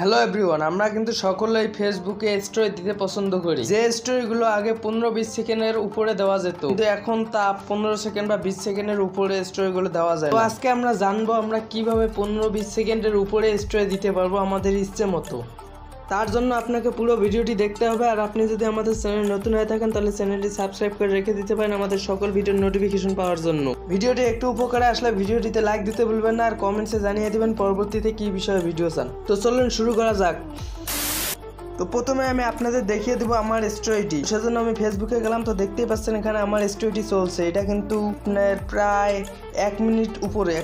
Hello everyone, আমরা কিন্তু সকলেই ফেসবুকে স্টোরি দিতে পছন্দ করি। যে স্টোরিগুলো আগে 15-20 সেকেন্ডের উপরে দেওয়া যেত, কিন্তু এখন তা 15 সেকেন্ড বা 20 সেকেন্ডের উপরে স্টোরিগুলো দেওয়া যায়। তো আজকে আমরা জানবো আমরা কিভাবে 15-20 সেকেন্ডের উপরে স্টোরি দিতে পারবো আমাদের ইচ্ছে মতো। তার জন্য আপনাকে পুরো ভিডিওটি দেখতে হবে। আর আপনি যদি আমাদের চ্যানেলে নতুন হয়ে থাকেন তাহলে চ্যানেলটি সাবস্ক্রাইব করে রেখে দিতে পারেন আমাদের সকল ভিডিওর নোটিফিকেশন পাওয়ার জন্য। ভিডিওটি একটু উপকারে আসলে ভিডিওটিতে লাইক দিতে ভুলবেন না, আর কমেন্টসে জানিয়ে দিবেন পরবর্তীতে কি বিষয়ে ভিডিও চান। তো চলুন শুরু করা যাক। তো প্রথমে আমি আপনাদের দেখিয়ে দেবো আমার স্টোরিটি। সেজন্য আমি ফেসবুকে গেলাম, তো দেখতেই পাচ্ছেন এখানে আমার স্টোরিটি চলছে। এটা কিন্তু আপনার প্রায় 1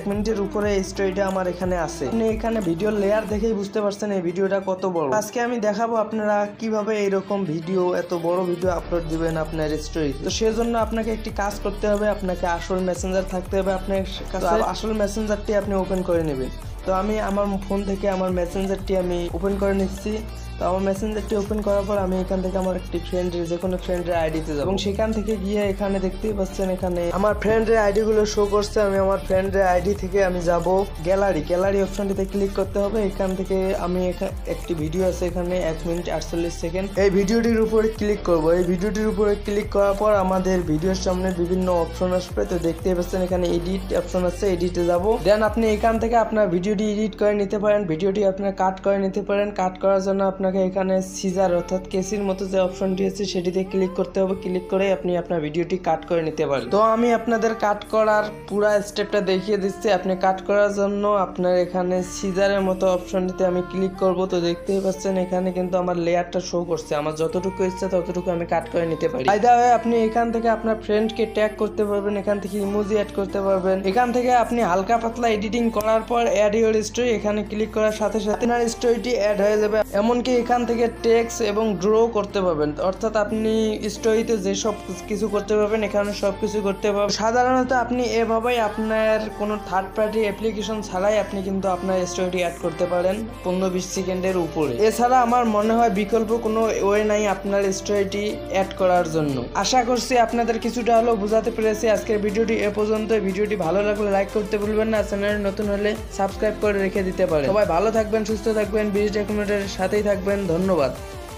মিনিটের উপরে স্টোরিটা আমার এখানে আছে। আপনি এখানে ভিডিও লেয়ার দেখেই বুঝতে পারছেন এই ভিডিওটা কত বড়। আজকে আমি দেখাবো আপনারা কিভাবে এইরকম ভিডিও, এত বড় ভিডিও আপলোড দিবেন আপনার স্টোরি। তো সেজন্য আপনাকে একটি কাজ করতে হবে, আপনাকে আসল মেসেঞ্জার থাকতে হবে আপনার কাছে। আসল মেসেঞ্জারটি আপনি ওপেন করে নেবেন। তো আমি আমার ফোন থেকে আমার মেসেঞ্জারটি আমি ওপেন করে নিচ্ছি। তো আমার মেসেঞ্জারটি ওপেন করার পর আমি এখান থেকে আমার একটি ফ্রেন্ডের, যে কোনো ফ্রেন্ডের আইডিতে যাব এবং সেখান থেকে গিয়ে এখানে দেখতেই পাচ্ছেন এখানে আমার ফ্রেন্ডের আইডিগুলো শো করছে। আমি আমার ফ্রেন্ডের আইডি থেকে আমি যাব গ্যালারি অপশনটিতে ক্লিক করতে হবে। এখান থেকে আমি একটি ভিডিও আছে এখানে 1 মিনিট 48 সেকেন্ড, এই ভিডিওটির উপরে ক্লিক করব। এই ভিডিওটির উপরে ক্লিক করার পর আমাদের ভিডিওর সামনে বিভিন্ন অপশন আসবে। তো দেখতেই পাচ্ছেন এখানে এডিট অপশন আছে, এডিটে যাব। দেন আপনি এখান থেকে আপনার ভিডিওটি এডিট করে নিতে পারেন, ভিডিওটি আপনার কাট করে নিতে পারেন। কাট করার জন্য আপনাকে এখানে সিজার অর্থাৎ কেসির মতো যে অপশনটি আছে সেটিতে ক্লিক করতে হবে। ক্লিক করে আপনি আপনার ভিডিওটি কাট করে নিতে পারেন। তো আমি আপনাদের কাট করার পুরো স্টেপটা দেখিয়ে দিচ্ছি। আপনি কাট করার জন্য আপনার এখানে সিজারের মতো অপশনটিতে আমি ক্লিক করব। তো দেখতেই পাচ্ছেন এখানে কিন্তু আমার লেয়ারটা শো করছে। আমার যতটুকু ইচ্ছে ততটুকু আমি কাট করে নিতে পারি। ফায়দা হয় আপনি এখান থেকে আপনার ফ্রেন্ডকে ট্যাগ করতে পারবেন, এখান থেকে ইমোজি অ্যাড করতে পারবেন। এখান থেকে আপনি হালকা পাতলা এডিটিং করার পর অ্যাড ইওর স্টোরি, এখানে ক্লিক করার সাথে সাথে আপনার স্টোরিটি অ্যাড হয়ে যাবে। এমনকি এখান থেকে টেক্সট এবং ড্র করতে পারবেন, অর্থাৎ আপনি স্টোরিতে যে সব কিছু করতে পারবেন এখানে সবকিছু করতে পারবেন। সাধারণত আপনি এভাবেই আপনার কোনো থার্ড পার্টি অ্যাপ্লিকেশন ছাড়াই আপনি কিন্তু আপনার স্টোরিটি অ্যাড করতে পারেন 15-20 সেকেন্ডের উপরে। এছাড়া আমার মনে হয় বিকল্প কোনো ওয়ে নাই আপনার স্টোরিটি অ্যাড করার জন্য। আশা করছি আপনাদের কিছুটা হলেও বোঝাতে পেরেছি। আজকের ভিডিওটি এ পর্যন্ত। ভিডিওটি ভালো লাগলে লাইক করতে ভুলবেন না, চ্যানেলে নতুন হলে সাবস্ক্রাইব করে রেখে দিতে পারেন। সবাই ভালো থাকবেন, সুস্থ থাকবেন, 20 ডকুমেন্টের সাথেই থাকবেন। ধন্যবাদ।